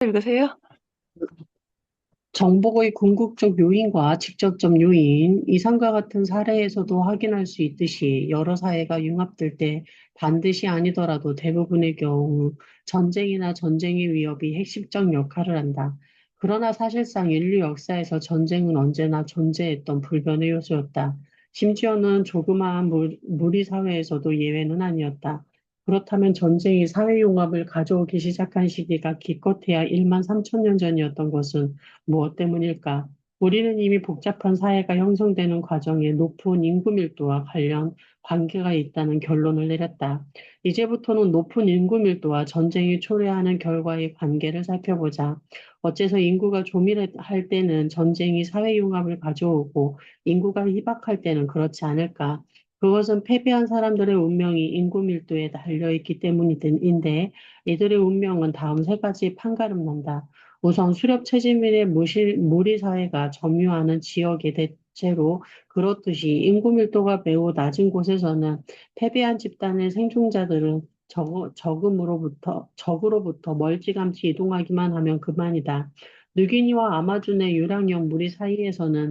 읽으세요? 정보의 궁극적 요인과 직접적 요인, 이상과 같은 사례에서도 확인할 수 있듯이 여러 사회가 융합될 때 반드시 아니더라도 대부분의 경우 전쟁이나 전쟁의 위협이 핵심적 역할을 한다. 그러나 사실상 인류 역사에서 전쟁은 언제나 존재했던 불변의 요소였다. 심지어는 조그마한 무리 사회에서도 예외는 아니었다. 그렇다면 전쟁이 사회융합을 가져오기 시작한 시기가 기껏해야 1만 3천 년 전이었던 것은 무엇 때문일까? 우리는 이미 복잡한 사회가 형성되는 과정에 높은 인구 밀도와 관련 관계가 있다는 결론을 내렸다. 이제부터는 높은 인구 밀도와 전쟁이 초래하는 결과의 관계를 살펴보자. 어째서 인구가 조밀할 때는 전쟁이 사회 융합을 가져오고 인구가 희박할 때는 그렇지 않을까? 그것은 패배한 사람들의 운명이 인구 밀도에 달려있기 때문인데, 이들의 운명은 다음 세 가지 판가름난다. 우선 수렵 체질의 무리 사회가 점유하는 지역에 대체로 그렇듯이 인구 밀도가 매우 낮은 곳에서는 패배한 집단의 생존자들은 적으로부터 멀찌감치 이동하기만 하면 그만이다. 누기니와 아마존의 유랑역 무리 사이에서는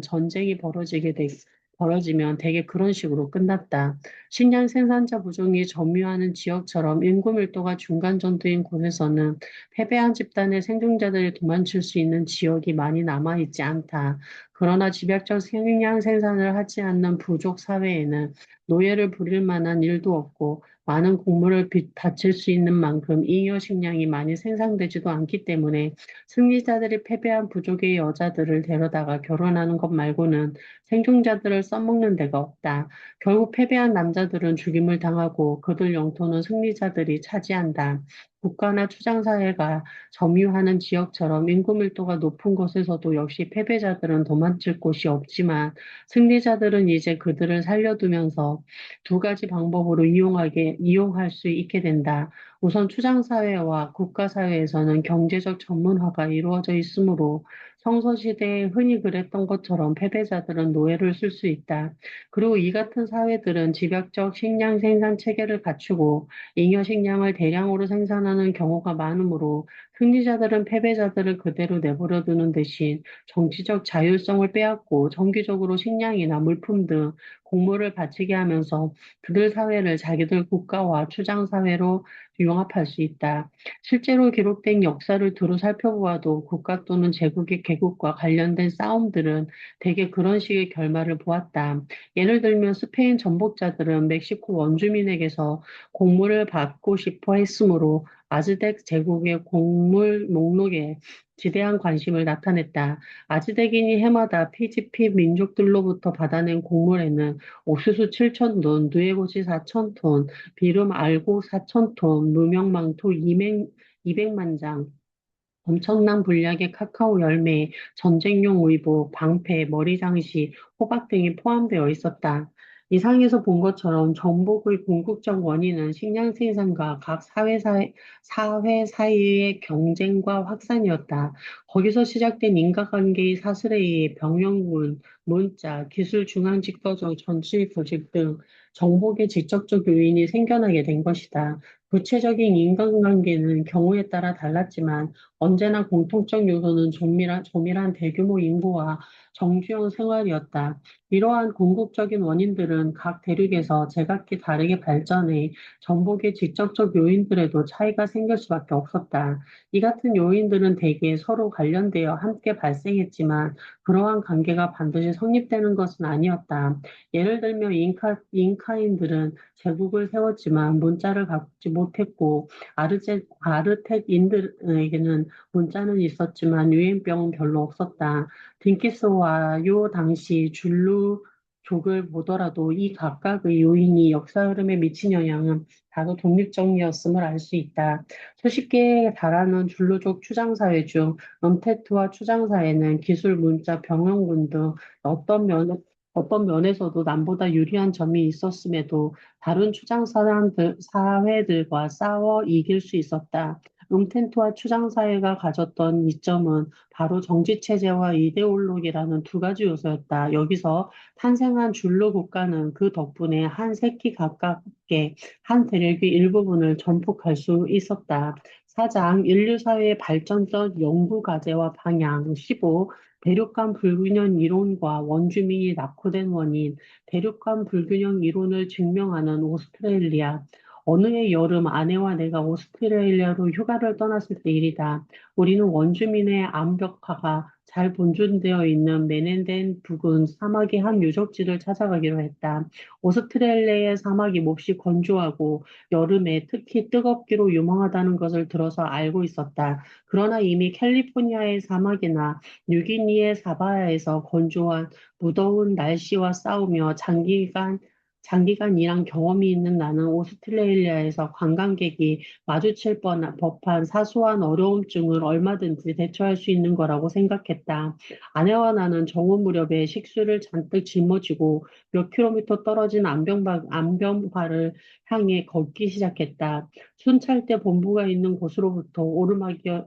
벌어지면 대개 그런 식으로 끝났다. 식량 생산자 부족이 점유하는 지역처럼 인구 밀도가 중간 정도인 곳에서는 패배한 집단의 생존자들이 도망칠 수 있는 지역이 많이 남아있지 않다. 그러나 집약적 식량 생산을 하지 않는 부족 사회에는 노예를 부릴 만한 일도 없고 많은 곡물을 바칠 수 있는 만큼 잉여 식량이 많이 생산되지도 않기 때문에 승리자들이 패배한 부족의 여자들을 데려다가 결혼하는 것 말고는 생존자들을 써먹는 데가 없다. 결국 패배한 남자들은 죽임을 당하고 그들 영토는 승리자들이 차지한다. 국가나 추장사회가 점유하는 지역처럼 인구 밀도가 높은 곳에서도 역시 패배자들은 도망칠 곳이 없지만 승리자들은 이제 그들을 살려두면서 두 가지 방법으로 이용할 수 있게 된다. 우선 추장사회와 국가사회에서는 경제적 전문화가 이루어져 있으므로 성서시대에 흔히 그랬던 것처럼 패배자들은 노예를 쓸 수 있다. 그리고 이 같은 사회들은 집약적 식량 생산 체계를 갖추고 잉여 식량을 대량으로 생산하는 경우가 많으므로 승리자들은 패배자들을 그대로 내버려 두는 대신 정치적 자율성을 빼앗고 정기적으로 식량이나 물품 등 곡물을 바치게 하면서 그들 사회를 자기들 국가와 추장 사회로 융합할 수 있다. 실제로 기록된 역사를 두루 살펴보아도 국가 또는 제국의 개국과 관련된 싸움들은 대개 그런 식의 결말을 보았다. 예를 들면 스페인 정복자들은 멕시코 원주민에게서 곡물을 받고 싶어 했으므로 아즈텍 제국의 곡물 목록에 지대한 관심을 나타냈다. 아즈텍인이 해마다 피지피 민족들로부터 받아낸 곡물에는 옥수수 7,000톤, 누에고시 4,000톤, 비름 알곡 4,000톤, 무명망토 200만 장, 엄청난 분량의 카카오 열매, 전쟁용 의복, 방패, 머리 장식, 호박 등이 포함되어 있었다. 이상에서 본 것처럼 정복의 궁극적 원인은 식량 생산과 각 사회 사이의 경쟁과 확산이었다. 거기서 시작된 인과관계의 사슬에 의해 병영군, 문자, 기술 중앙 집도적 전투 조직 등 정복의 직접적 요인이 생겨나게 된 것이다. 구체적인 인간관계는 경우에 따라 달랐지만 언제나 공통적 요소는 조밀한 대규모 인구와 정주영 생활이었다. 이러한 궁극적인 원인들은 각 대륙에서 제각기 다르게 발전해 정복의 직접적 요인들에도 차이가 생길 수밖에 없었다. 이 같은 요인들은 대개 서로 관련되어 함께 발생했지만 그러한 관계가 반드시 성립되는 것은 아니었다. 예를 들면 잉카인들은 제국을 세웠지만 문자를 갖지 못했고 아르텍인들에게는 문자는 있었지만 유행병은 별로 없었다. 딩키스와요 당시 줄루족을 보더라도 이 각각의 요인이 역사 흐름에 미친 영향은 다소 독립적이었음을 알 수 있다. 수십 개에 달하는 줄루족 추장사회 중 은테트와 추장사회는 기술, 문자, 병영군 등 어떤 면, 어떤 면에서도 남보다 유리한 점이 있었음에도 다른 사회들과 싸워 이길 수 있었다. 음텐트와 추장사회가 가졌던 이점은 바로 정치체제와 이데올로기라는 두 가지 요소였다. 여기서 탄생한 줄로 국가는 그 덕분에 한 세기 가깝게 한 대륙의 일부분을 정복할 수 있었다. 4장 인류 사회의 발전적 연구 과제와 방향. 15. 대륙간 불균형 이론과 원주민이 낙후된 원인. 대륙간 불균형 이론을 증명하는 오스트레일리아. 어느 해 여름 아내와 내가 오스트레일리아로 휴가를 떠났을 때 일이다. 우리는 원주민의 암벽화가 잘 본존되어 있는 메넨덴 부근 사막의 한 유적지를 찾아가기로 했다. 오스트레일리아의 사막이 몹시 건조하고 여름에 특히 뜨겁기로 유명하다는 것을 들어서 알고 있었다. 그러나 이미 캘리포니아의 사막이나 뉴기니의 사바하에서 건조한 무더운 날씨와 싸우며 장기간 일한 경험이 있는 나는 오스트레일리아에서 관광객이 마주칠 법한 사소한 어려움증을 얼마든지 대처할 수 있는 거라고 생각했다. 아내와 나는 정오 무렵에 식수를 잔뜩 짊어지고 몇 킬로미터 떨어진 안병화를 향해 걷기 시작했다. 순찰대 본부가 있는 곳으로부터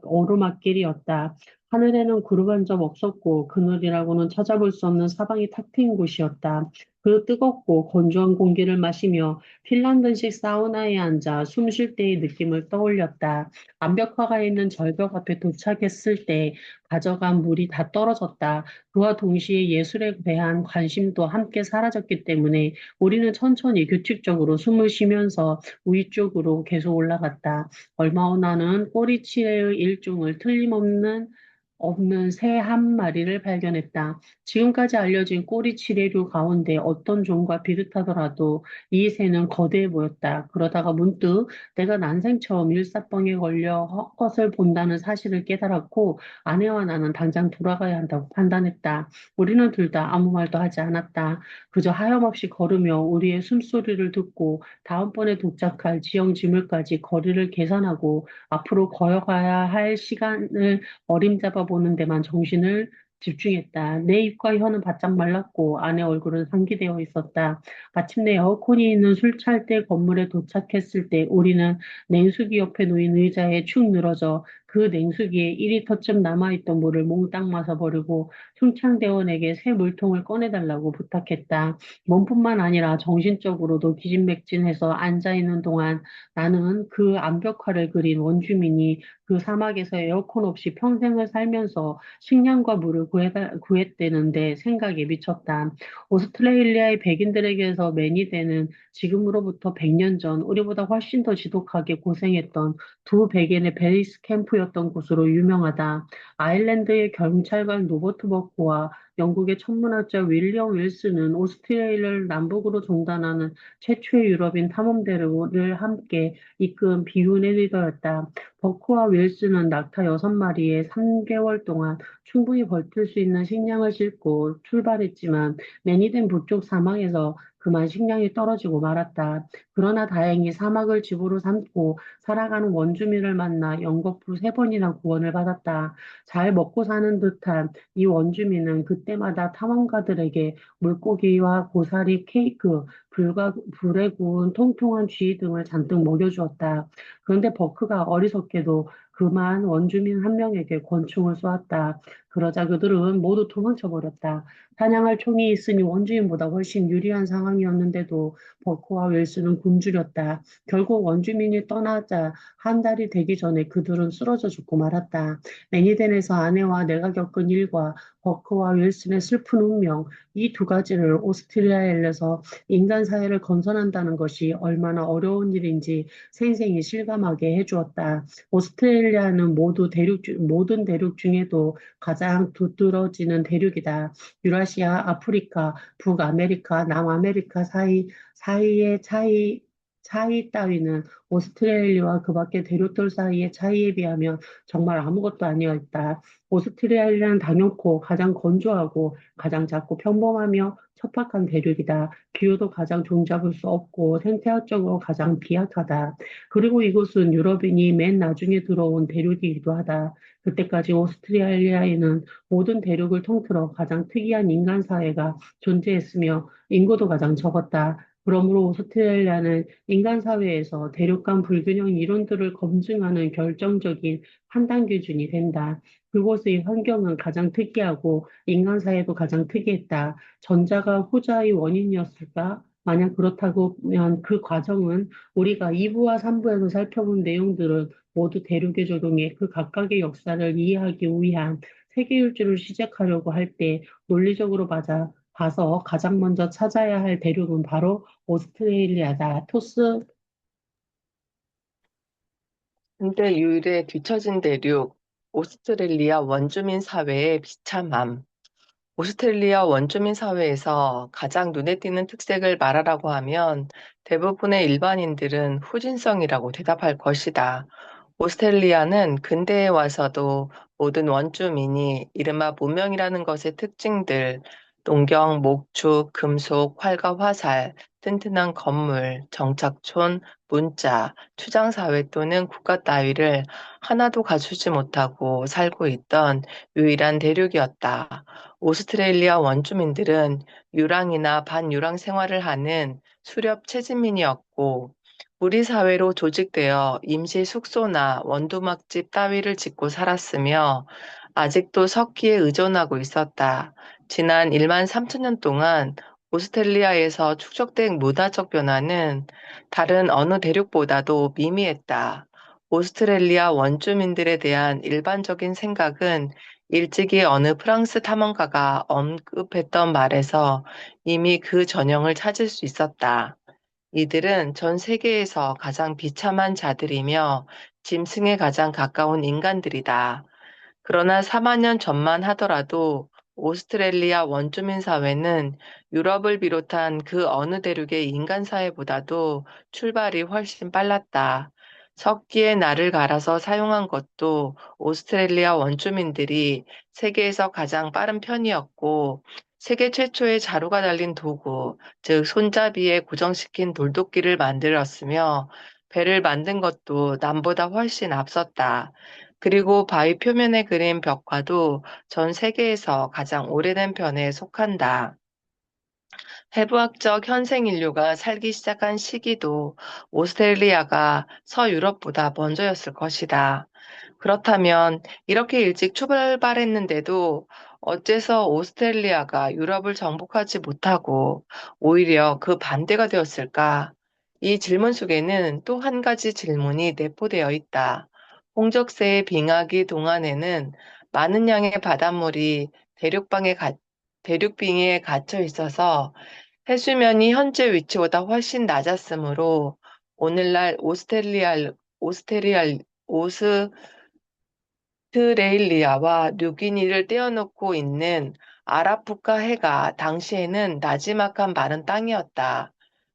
오르막길이었다. 하늘에는 구름 한 점 없었고 그늘이라고는 찾아볼 수 없는 사방이 탁 트인 곳이었다. 그 뜨겁고 건조한 공기를 마시며 핀란드식 사우나에 앉아 숨쉴 때의 느낌을 떠올렸다. 암벽화가 있는 절벽 앞에 도착했을 때 가져간 물이 다 떨어졌다. 그와 동시에 예술에 대한 관심도 함께 사라졌기 때문에 우리는 천천히 규칙적으로 숨을 쉬면서 위쪽으로 계속 올라갔다. 얼마 후 나는 꼬리치레의 일종을 틀림없는 새 한 마리를 발견했다. 지금까지 알려진 꼬리치레류 가운데 어떤 종과 비슷하더라도 이 새는 거대해 보였다. 그러다가 문득 내가 난생 처음 일사병에 걸려 헛것을 본다는 사실을 깨달았고 아내와 나는 당장 돌아가야 한다고 판단했다. 우리는 둘 다 아무 말도 하지 않았다. 그저 하염없이 걸으며 우리의 숨소리를 듣고 다음번에 도착할 지형지물까지 거리를 계산하고 앞으로 걸어가야 할 시간을 어림잡아 보는 데만 정신을 집중했다. 내 입과 혀는 바짝 말랐고 안의 얼굴은 상기되어 있었다. 마침내 에어컨이 있는 술찰때 건물에 도착했을 때 우리는 냉수기 옆에 놓인 의자에 축 늘어져 그 냉수기에 1리터쯤 남아있던 물을 몽땅 마셔버리고 충창대원에게 새 물통을 꺼내달라고 부탁했다. 몸뿐만 아니라 정신적으로도 기진맥진해서 앉아있는 동안 나는 그 암벽화를 그린 원주민이 그 사막에서 에어컨 없이 평생을 살면서 식량과 물을 구했다는데 생각에 미쳤다. 오스트레일리아의 백인들에게서 매니대는 지금으로부터 100년 전 우리보다 훨씬 더 지독하게 고생했던 두 백인의 베이스 캠프였던 곳으로 유명하다. 아일랜드의 경찰관 로버트 버크와 영국의 천문학자 윌리엄 윌슨은 오스트레일리아를 남북으로 종단하는 최초의 유럽인 탐험대를 함께 이끈 비운의 리더였다. 버크와 윌슨은 낙타 6마리에 3개월 동안 충분히 버틸 수 있는 식량을 싣고 출발했지만 매니덴 북쪽 사막에서 그만 식량이 떨어지고 말았다. 그러나 다행히 사막을 집으로 삼고 살아가는 원주민을 만나 연거푸 3번이나 구원을 받았다. 잘 먹고 사는 듯한 이 원주민은 그때마다 탐험가들에게 물고기와 고사리 케이크, 불에 구운 통통한 쥐 등을 잔뜩 먹여주었다. 그런데 버크가 어리석게도 그만 원주민 한 명에게 권총을 쏘았다. 그러자 그들은 모두 도망쳐버렸다. 사냥할 총이 있으니 원주민보다 훨씬 유리한 상황이었는데도 버크와 윌슨은 굶주렸다. 결국 원주민이 떠나자 한 달이 되기 전에 그들은 쓰러져 죽고 말았다. 매니덴에서 아내와 내가 겪은 일과 버크와 윌슨의 슬픈 운명, 이 두 가지를 오스트리아에서 인간 사회를 건설한다는 것이 얼마나 어려운 일인지 생생히 실감하게 해주었다. 오스트레일리아는 모든 대륙 중에도 가장 두드러지는 대륙이다. 유라시아, 아프리카, 북아메리카, 남아메리카 사이의 차이 따위는 오스트레일리아와 그 밖의 대륙들 사이의 차이에 비하면 정말 아무것도 아니었다. 오스트레일리아는 당연코 가장 건조하고 가장 작고 평범하며 척박한 대륙이다. 기후도 가장 종잡을 수 없고 생태학적으로 가장 비약하다. 그리고 이곳은 유럽인이 맨 나중에 들어온 대륙이기도 하다. 그때까지 오스트레일리아에는 모든 대륙을 통틀어 가장 특이한 인간 사회가 존재했으며 인구도 가장 적었다. 그러므로 오스트레일리아는 인간 사회에서 대륙 간 불균형 이론들을 검증하는 결정적인 판단 기준이 된다. 그곳의 환경은 가장 특이하고 인간 사회도 가장 특이했다. 전자가 후자의 원인이었을까? 만약 그렇다면 그 과정은 우리가 2부와 3부에서 살펴본 내용들을 모두 대륙에 적용해 그 각각의 역사를 이해하기 위한 세계일주를 시작하려고 할 때 논리적으로 맞아 봐서 가장 먼저 찾아야 할 대륙은 바로 오스트레일리아다. 토스. 근대 유일의 뒤처진 대륙, 오스트레일리아 원주민 사회의 비참함. 오스트레일리아 원주민 사회에서 가장 눈에 띄는 특색을 말하라고 하면 대부분의 일반인들은 후진성이라고 대답할 것이다. 오스트레일리아는 근대에 와서도 모든 원주민이 이른바 문명이라는 것의 특징들, 농경, 목축, 금속, 활과 화살, 튼튼한 건물, 정착촌, 문자, 추장사회 또는 국가 따위를 하나도 갖추지 못하고 살고 있던 유일한 대륙이었다. 오스트레일리아 원주민들은 유랑이나 반유랑 생활을 하는 수렵 채집민이었고, 무리 사회로 조직되어 임시 숙소나 원두막집 따위를 짓고 살았으며, 아직도 석기에 의존하고 있었다. 지난 1만 3천 년 동안 오스트레일리아에서 축적된 문화적 변화는 다른 어느 대륙보다도 미미했다. 오스트레일리아 원주민들에 대한 일반적인 생각은 일찍이 어느 프랑스 탐험가가 언급했던 말에서 이미 그 전형을 찾을 수 있었다. 이들은 전 세계에서 가장 비참한 자들이며 짐승에 가장 가까운 인간들이다. 그러나 4만 년 전만 하더라도 오스트레일리아 원주민 사회는 유럽을 비롯한 그 어느 대륙의 인간 사회보다도 출발이 훨씬 빨랐다. 석기에 날을 갈아서 사용한 것도 오스트레일리아 원주민들이 세계에서 가장 빠른 편이었고, 세계 최초의 자루가 달린 도구, 즉 손잡이에 고정시킨 돌도끼를 만들었으며, 배를 만든 것도 남보다 훨씬 앞섰다. 그리고 바위 표면에 그린 벽화도 전 세계에서 가장 오래된 편에 속한다. 해부학적 현생 인류가 살기 시작한 시기도 오스트레일리아가 서유럽보다 먼저였을 것이다. 그렇다면 이렇게 일찍 출발했는데도 어째서 오스트레일리아가 유럽을 정복하지 못하고 오히려 그 반대가 되었을까? 이 질문 속에는 또 한 가지 질문이 내포되어 있다. 홍적세의 빙하기 동안에는 많은 양의 바닷물이 대륙빙에 갇혀 있어서 해수면이 현재 위치보다 훨씬 낮았으므로 오늘날 오스트레일리아와 뉴기니를 떼어놓고 있는 아라푸카 해가 당시에는 나지막한 마른 땅이었다.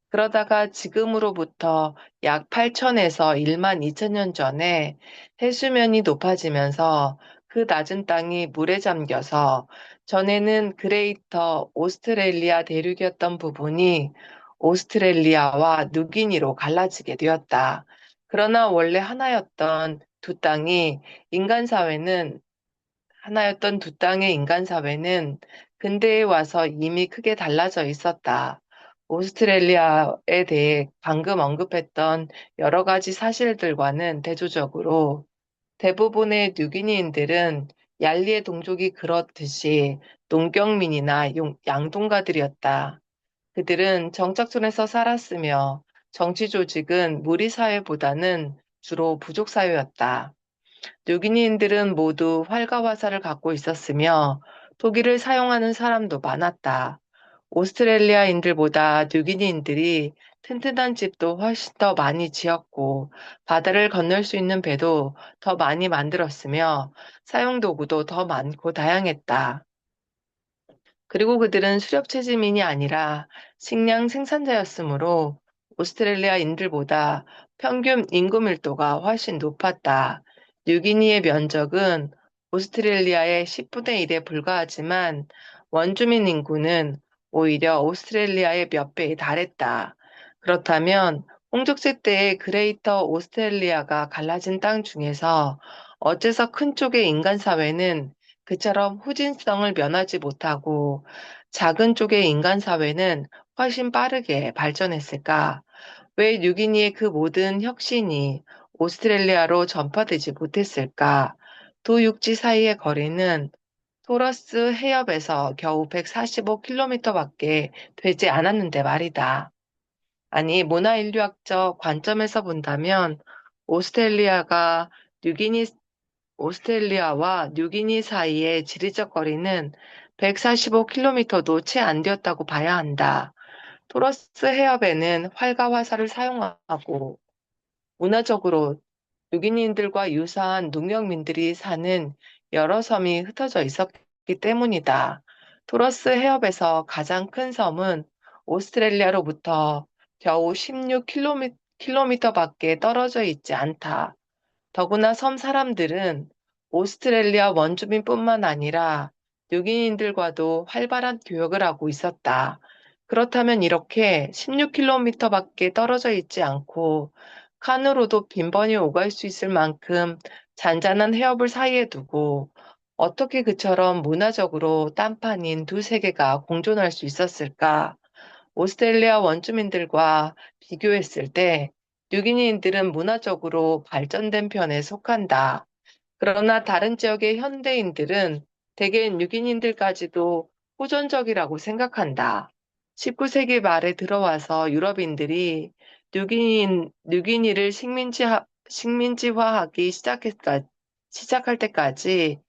그러다가 지금으로부터 약 8천에서 1만 2천 년 전에 해수면이 높아지면서 그 낮은 땅이 물에 잠겨서 전에는 그레이터 오스트레일리아 대륙이었던 부분이 오스트레일리아와 누기니로 갈라지게 되었다. 그러나 원래 인간 사회는 하나였던 두 땅의 인간 사회는 근대에 와서 이미 크게 달라져 있었다. 오스트레일리아에 대해 방금 언급했던 여러 가지 사실들과는 대조적으로 대부분의 뉴기니인들은 얄리의 동족이 그렇듯이 농경민이나 양동가들이었다. 그들은 정착촌에서 살았으며 정치 조직은 무리 사회보다는 주로 부족 사회였다. 뉴기니인들은 모두 활과 화살을 갖고 있었으며 토기를 사용하는 사람도 많았다. 오스트레일리아인들보다 뉴기니인들이 튼튼한 집도 훨씬 더 많이 지었고 바다를 건널 수 있는 배도 더 많이 만들었으며 사용도구도 더 많고 다양했다. 그리고 그들은 수렵체지민이 아니라 식량 생산자였으므로 오스트레일리아인들보다 평균 인구 밀도가 훨씬 높았다. 뉴기니의 면적은 오스트레일리아의 10분의 1에 불과하지만 원주민 인구는 오히려 오스트레일리아의 몇 배에 달했다. 그렇다면 홍적세 때의 그레이터 오스트레일리아가 갈라진 땅 중에서 어째서 큰 쪽의 인간 사회는 그처럼 후진성을 면하지 못하고 작은 쪽의 인간 사회는 훨씬 빠르게 발전했을까? 왜 뉴기니의 그 모든 혁신이 오스트레일리아로 전파되지 못했을까? 두 육지 사이의 거리는 토러스 해협에서 겨우 145km밖에 되지 않았는데 말이다. 아니, 문화인류학적 관점에서 본다면 오스트레리아가 뉴기니, 오스트레일리아와 뉴기니 사이의 지리적 거리는 145km도 채 안 되었다고 봐야 한다. 토러스 해협에는 활과 화살을 사용하고 문화적으로 유기인들과 유사한 농경민들이 사는 여러 섬이 흩어져 있었기 때문이다. 토러스 해협에서 가장 큰 섬은 오스트레일리아로부터 겨우 16km밖에 떨어져 있지 않다. 더구나 섬 사람들은 오스트레일리아 원주민뿐만 아니라 뉴기인들과도 활발한 교역을 하고 있었다. 그렇다면 이렇게 16km밖에 떨어져 있지 않고 칸으로도 빈번히 오갈 수 있을 만큼 잔잔한 해협을 사이에 두고 어떻게 그처럼 문화적으로 딴판인 두 세계가 공존할 수 있었을까? 오스트레일리아 원주민들과 비교했을 때 뉴기니인들은 문화적으로 발전된 편에 속한다. 그러나 다른 지역의 현대인들은 대개 뉴기니인들까지도 호전적이라고 생각한다. 19세기 말에 들어와서 유럽인들이 뉴기니를 식민지화하기 시작할 때까지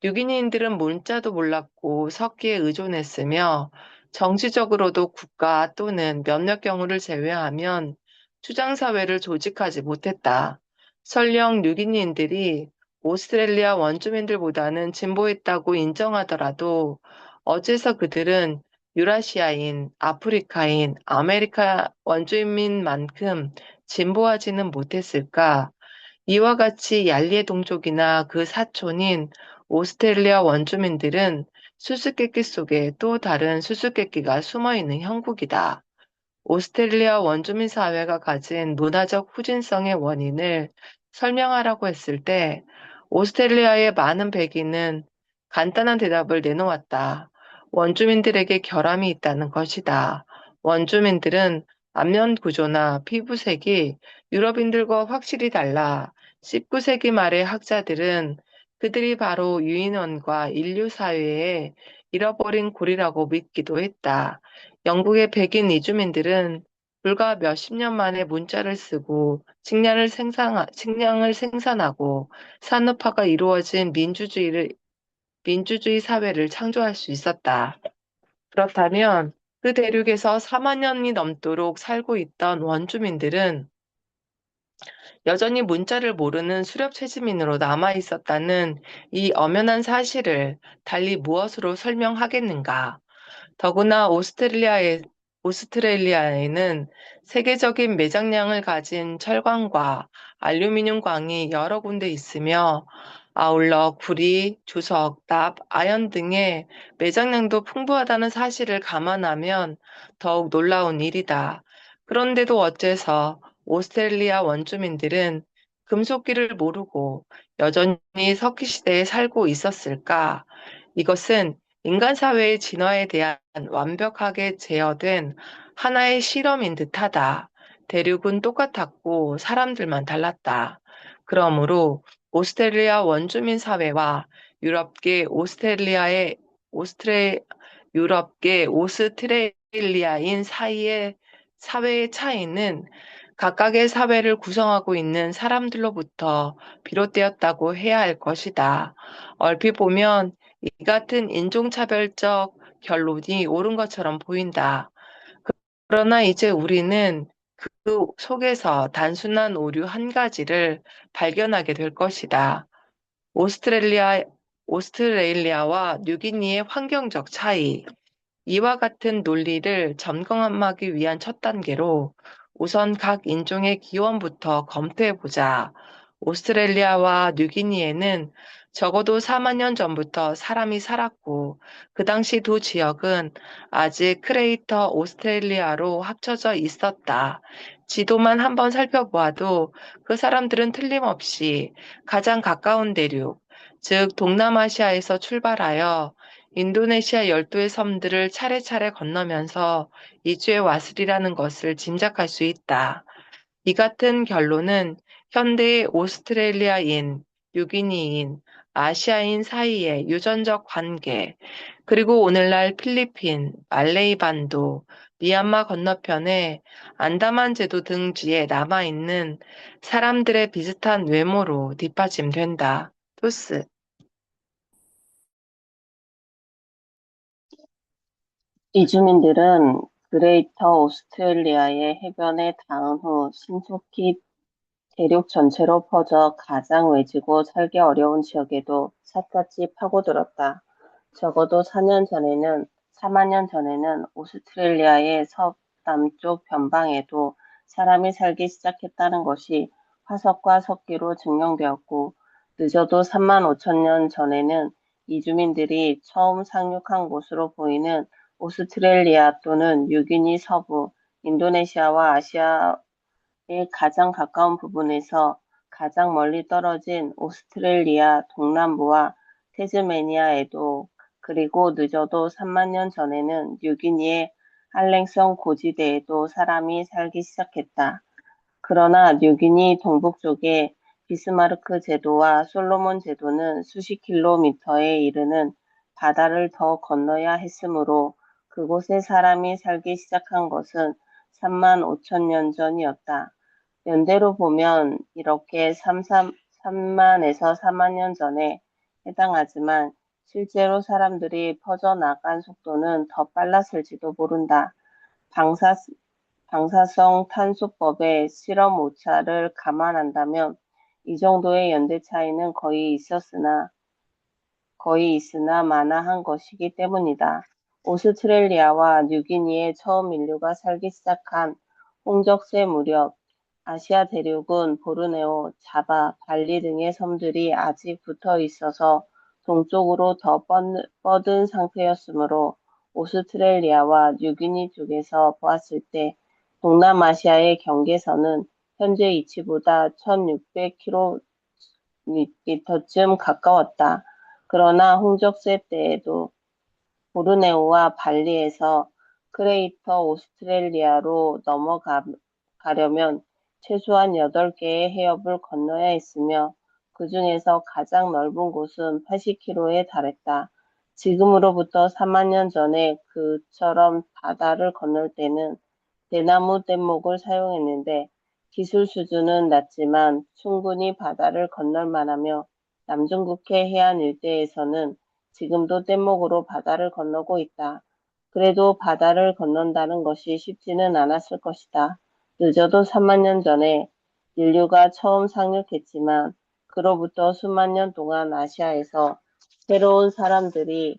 유기니인들은 문자도 몰랐고 석기에 의존했으며 정치적으로도 국가 또는 몇몇 경우를 제외하면 추장사회를 조직하지 못했다. 설령 유기니인들이 오스트레일리아 원주민들보다는 진보했다고 인정하더라도 어째서 그들은 유라시아인, 아프리카인, 아메리카 원주민만큼 진보하지는 못했을까? 이와 같이 얄리의 동족이나 그 사촌인 오스트레일리아 원주민들은 수수께끼 속에 또 다른 수수께끼가 숨어 있는 형국이다. 오스트레일리아 원주민 사회가 가진 문화적 후진성의 원인을 설명하라고 했을 때 오스트레일리아의 많은 백인은 간단한 대답을 내놓았다. 원주민들에게 결함이 있다는 것이다. 원주민들은 안면 구조나 피부색이 유럽인들과 확실히 달라 19세기 말의 학자들은 그들이 바로 유인원과 인류 사회의 잃어버린 고리라고 믿기도 했다. 영국의 백인 이주민들은 불과 몇십 년 만에 문자를 쓰고 식량을 생산하고 산업화가 이루어진 민주주의 사회를 창조할 수 있었다. 그렇다면 그 대륙에서 4만 년이 넘도록 살고 있던 원주민들은 여전히 문자를 모르는 수렵 최지민으로 남아 있었다는 이 엄연한 사실을 달리 무엇으로 설명하겠는가? 더구나 오스트레일리아에는 세계적인 매장량을 가진 철광과 알루미늄 광이 여러 군데 있으며 아울러 구리, 주석, 납, 아연 등의 매장량도 풍부하다는 사실을 감안하면 더욱 놀라운 일이다. 그런데도 어째서 오스트레일리아 원주민들은 금속기를 모르고 여전히 석기 시대에 살고 있었을까? 이것은 인간 사회의 진화에 대한 완벽하게 제어된 하나의 실험인 듯하다. 대륙은 똑같았고 사람들만 달랐다. 그러므로 오스트레일리아 원주민 사회와 유럽계 오스트레일리아의 오스트레 유럽계 오스트레일리아인 사이의 사회의 차이는 각각의 사회를 구성하고 있는 사람들로부터 비롯되었다고 해야 할 것이다. 얼핏 보면 이 같은 인종차별적 결론이 옳은 것처럼 보인다. 그러나 이제 우리는 그 속에서 단순한 오류 한 가지를 발견하게 될 것이다. 오스트레일리아, 오스트레일리아와 뉴기니의 환경적 차이. 이와 같은 논리를 점검하기 위한 첫 단계로 우선 각 인종의 기원부터 검토해보자. 오스트레일리아와 뉴기니에는 적어도 4만 년 전부터 사람이 살았고, 그 당시 두 지역은 아직 크레이터 오스트레일리아로 합쳐져 있었다. 지도만 한번 살펴보아도 그 사람들은 틀림없이 가장 가까운 대륙, 즉 동남아시아에서 출발하여 인도네시아 열도의 섬들을 차례차례 건너면서 이주해 왔으리라는 것을 짐작할 수 있다. 이 같은 결론은 현대의 오스트레일리아인, 뉴기니인, 아시아인 사이의 유전적 관계, 그리고 오늘날 필리핀, 말레이 반도, 미얀마 건너편에 안다만 제도 등지에 남아있는 사람들의 비슷한 외모로 뒷받침된다. 토스. 이주민들은 그레이터 오스트레일리아의 해변에 닿은 후 신속히 대륙 전체로 퍼져 가장 외지고 살기 어려운 지역에도 샅샅이 파고들었다. 적어도 4만 년 전에는 오스트레일리아의 서남쪽 변방에도 사람이 살기 시작했다는 것이 화석과 석기로 증명되었고, 늦어도 3만 5천 년 전에는 이주민들이 처음 상륙한 곳으로 보이는 오스트레일리아 또는 뉴기니 서부, 인도네시아와 아시아의 가장 가까운 부분에서 가장 멀리 떨어진 오스트레일리아 동남부와 태즈메니아에도, 그리고 늦어도 3만 년 전에는 뉴기니의 한랭성 고지대에도 사람이 살기 시작했다. 그러나 뉴기니 동북쪽의 비스마르크 제도와 솔로몬 제도는 수십 킬로미터에 이르는 바다를 더 건너야 했으므로 그곳에 사람이 살기 시작한 것은 3만 5천 년 전이었다. 연대로 보면 이렇게 3만에서 4만 년 전에 해당하지만 실제로 사람들이 퍼져나간 속도는 더 빨랐을지도 모른다. 방사, 방사성 탄소법의 실험 오차를 감안한다면 이 정도의 연대 차이는 거의 있으나 마나한 것이기 때문이다. 오스트레일리아와 뉴기니에 처음 인류가 살기 시작한 홍적세 무렵, 아시아 대륙은 보르네오, 자바, 발리 등의 섬들이 아직 붙어 있어서 동쪽으로 더 뻗은 상태였으므로 오스트레일리아와 뉴기니 쪽에서 보았을 때 동남아시아의 경계선은 현재 위치보다 1600km쯤 가까웠다. 그러나 홍적세 때에도 보르네오와 발리에서 그레이터 오스트레일리아로 넘어가려면 최소한 8개의 해협을 건너야 했으며 그 중에서 가장 넓은 곳은 80km에 달했다. 지금으로부터 4만 년 전에 그처럼 바다를 건널 때는 대나무 뗏목을 사용했는데 기술 수준은 낮지만 충분히 바다를 건널 만하며 남중국해 해안 일대에서는 지금도 뗏목으로 바다를 건너고 있다. 그래도 바다를 건넌다는 것이 쉽지는 않았을 것이다. 늦어도 3만 년 전에 인류가 처음 상륙했지만 그로부터 수만 년 동안 아시아에서 새로운 사람들이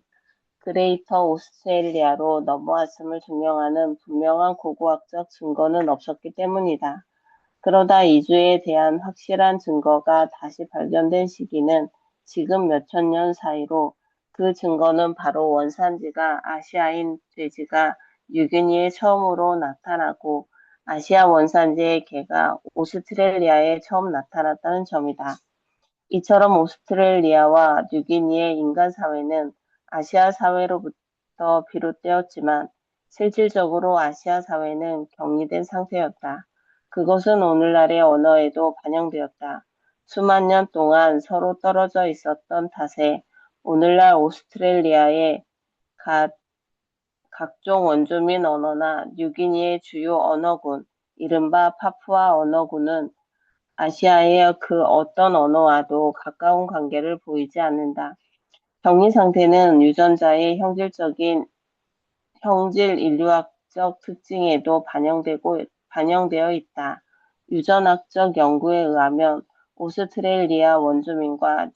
그레이터 오스트레일리아로 넘어왔음을 증명하는 분명한 고고학적 증거는 없었기 때문이다. 그러다 이주에 대한 확실한 증거가 다시 발견된 시기는 지금 몇천 년 사이로, 그 증거는 바로 원산지가 아시아인 돼지가 뉴기니에 처음으로 나타나고 아시아 원산지의 개가 오스트레일리아에 처음 나타났다는 점이다. 이처럼 오스트레일리아와 뉴기니의 인간 사회는 아시아 사회로부터 비롯되었지만 실질적으로 아시아 사회는 격리된 상태였다. 그것은 오늘날의 언어에도 반영되었다. 수만 년 동안 서로 떨어져 있었던 탓에 오늘날 오스트레일리아의 각, 각종 원주민 언어나 뉴기니의 주요 언어군, 이른바 파푸아 언어군은 아시아의 그 어떤 언어와도 가까운 관계를 보이지 않는다. 격리 상태는 유전자의 형질 인류학적 특징에도 반영되어 있다. 유전학적 연구에 의하면 오스트레일리아 원주민과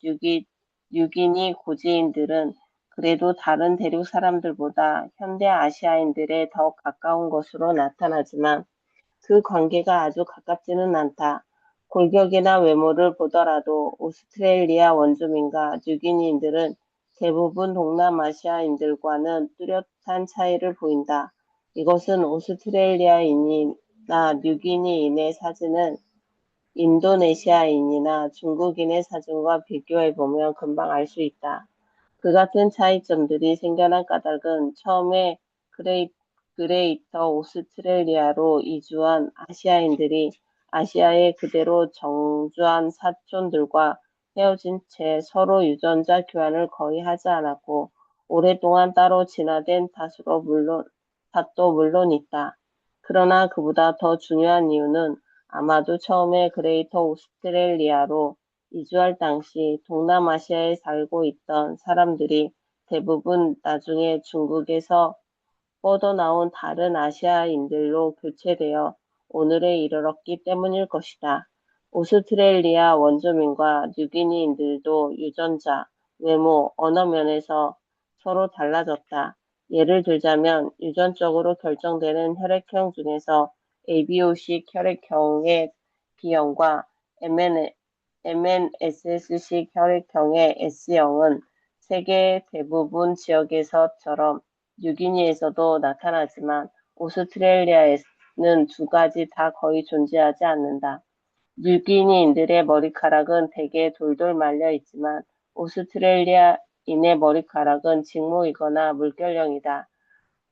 뉴기니 고지인들은 그래도 다른 대륙 사람들보다 현대 아시아인들에 더 가까운 것으로 나타나지만 그 관계가 아주 가깝지는 않다. 골격이나 외모를 보더라도 오스트레일리아 원주민과 뉴기니인들은 대부분 동남아시아인들과는 뚜렷한 차이를 보인다. 이것은 오스트레일리아인이나 뉴기니인의 사진을 인도네시아인이나 중국인의 사진과 비교해 보면 금방 알 수 있다. 그 같은 차이점들이 생겨난 까닭은 처음에 그레이, 그레이터 오스트레일리아로 이주한 아시아인들이 아시아에 그대로 정주한 사촌들과 헤어진 채 서로 유전자 교환을 거의 하지 않았고 오랫동안 따로 진화된 탓으로 밭도 물론 있다. 그러나 그보다 더 중요한 이유는 아마도 처음에 그레이터 오스트레일리아로 이주할 당시 동남아시아에 살고 있던 사람들이 대부분 나중에 중국에서 뻗어나온 다른 아시아인들로 교체되어 오늘에 이르렀기 때문일 것이다. 오스트레일리아 원주민과 뉴기니인들도 유전자, 외모, 언어 면에서 서로 달라졌다. 예를 들자면 유전적으로 결정되는 혈액형 중에서 ABO식 혈액형의 B형과 MNS식 혈액형의 S형은 세계 대부분 지역에서처럼 뉴기니에서도 나타나지만 오스트레일리아에는 두 가지 다 거의 존재하지 않는다. 뉴기니인들의 머리카락은 대개 돌돌 말려 있지만 오스트레일리아인의 머리카락은 직모이거나 물결형이다.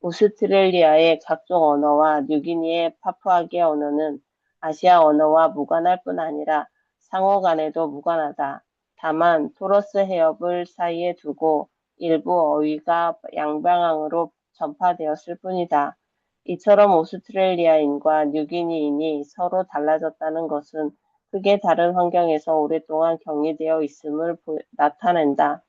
오스트레일리아의 각종 언어와 뉴기니의 파푸아기아 언어는 아시아 언어와 무관할 뿐 아니라 상호 간에도 무관하다. 다만 토러스 해협을 사이에 두고 일부 어휘가 양방향으로 전파되었을 뿐이다. 이처럼 오스트레일리아인과 뉴기니인이 서로 달라졌다는 것은 크게 다른 환경에서 오랫동안 격리되어 있음을 나타낸다.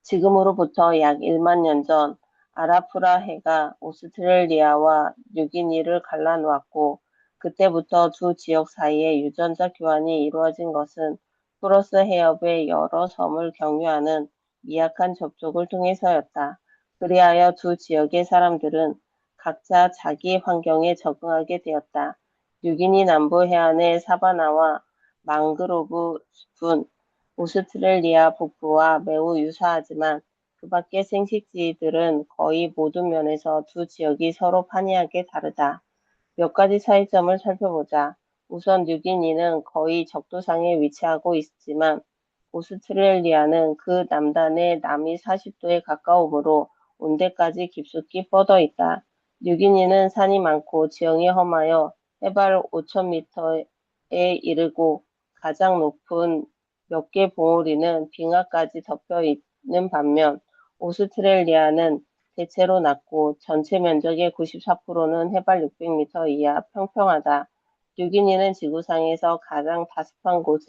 지금으로부터 약 1만 년 전 아라프라 해가 오스트레일리아와 뉴기니를 갈라놓았고 그때부터 두 지역 사이에 유전자 교환이 이루어진 것은 토러스 해협의 여러 섬을 경유하는 미약한 접촉을 통해서였다. 그리하여 두 지역의 사람들은 각자 자기 환경에 적응하게 되었다. 뉴기니 남부 해안의 사바나와 망그로브 숲은 오스트레일리아 북부와 매우 유사하지만 그 밖의 생식지들은 거의 모든 면에서 두 지역이 서로 판이하게 다르다. 몇 가지 차이점을 살펴보자. 우선 뉴기니는 거의 적도상에 위치하고 있지만 오스트레일리아는 그 남단의 남위 40도에 가까우므로 온대까지 깊숙이 뻗어 있다. 뉴기니는 산이 많고 지형이 험하여 해발 5,000m에 이르고 가장 높은 몇 개 봉우리는 빙하까지 덮여 있는 반면 오스트레일리아는 대체로 낮고 전체 면적의 94%는 해발 600m 이하 평평하다. 뉴기니는 지구상에서 가장 다습한 곳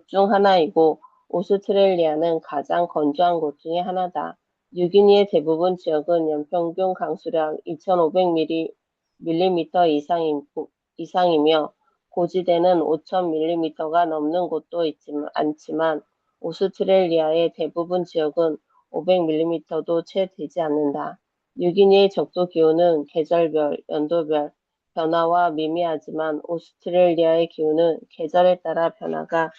중 하나이고 오스트레일리아는 가장 건조한 곳 중에 하나다. 뉴기니의 대부분 지역은 연평균 강수량 2,500mm 이상이며 고지대는 5,000mm가 넘는 곳도 않지만 오스트레일리아의 대부분 지역은 500mm도 채 되지 않는다. 뉴기니의 적도 기후는 계절별, 연도별 변화와 미미하지만 오스트레일리아의 기후는 계절에 따라 변화가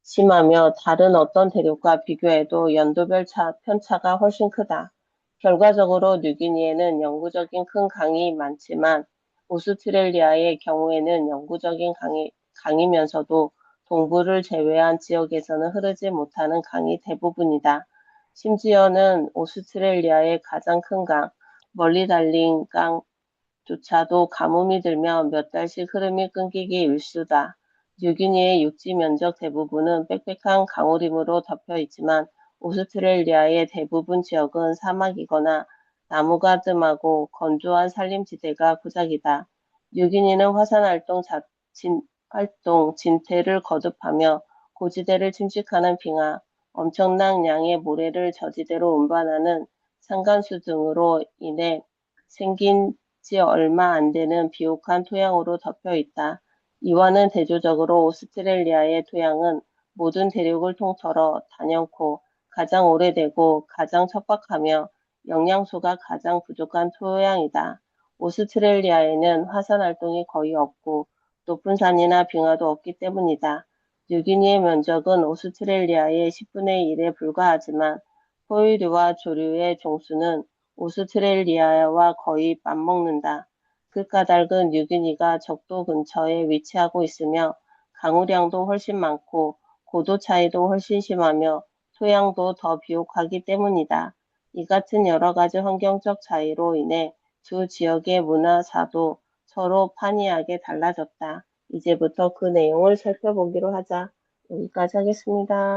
심하며 다른 어떤 대륙과 비교해도 연도별 편차가 훨씬 크다. 결과적으로 뉴기니에는 영구적인 큰 강이 많지만 오스트레일리아의 경우에는 영구적인 강이면서도 동부를 제외한 지역에서는 흐르지 못하는 강이 대부분이다. 심지어는 오스트레일리아의 가장 큰 강, 멀리 달린 강조차도 가뭄이 들면 몇 달씩 흐름이 끊기기 일쑤다. 뉴기니의 육지 면적 대부분은 빽빽한 강우림으로 덮여 있지만 오스트레일리아의 대부분 지역은 사막이거나 나무가 뜸하고 건조한 산림지대가 고작이다. 뉴기니는 진태를 거듭하며 고지대를 침식하는 빙하, 엄청난 양의 모래를 저지대로 운반하는 산간수 등으로 인해 생긴 지 얼마 안 되는 비옥한 토양으로 덮여 있다. 이와는 대조적으로 오스트레일리아의 토양은 모든 대륙을 통틀어 단연코 가장 오래되고 가장 척박하며 영양소가 가장 부족한 토양이다. 오스트레일리아에는 화산 활동이 거의 없고 높은 산이나 빙하도 없기 때문이다. 뉴기니의 면적은 오스트레일리아의 10분의 1에 불과하지만 포유류와 조류의 종수는 오스트레일리아와 거의 맞먹는다. 그 까닭은 뉴기니가 적도 근처에 위치하고 있으며 강우량도 훨씬 많고 고도 차이도 훨씬 심하며 토양도 더 비옥하기 때문이다. 이 같은 여러 가지 환경적 차이로 인해 두 지역의 문화사도 서로 판이하게 달라졌다. 이제부터 그 내용을 살펴보기로 하자. 여기까지 하겠습니다.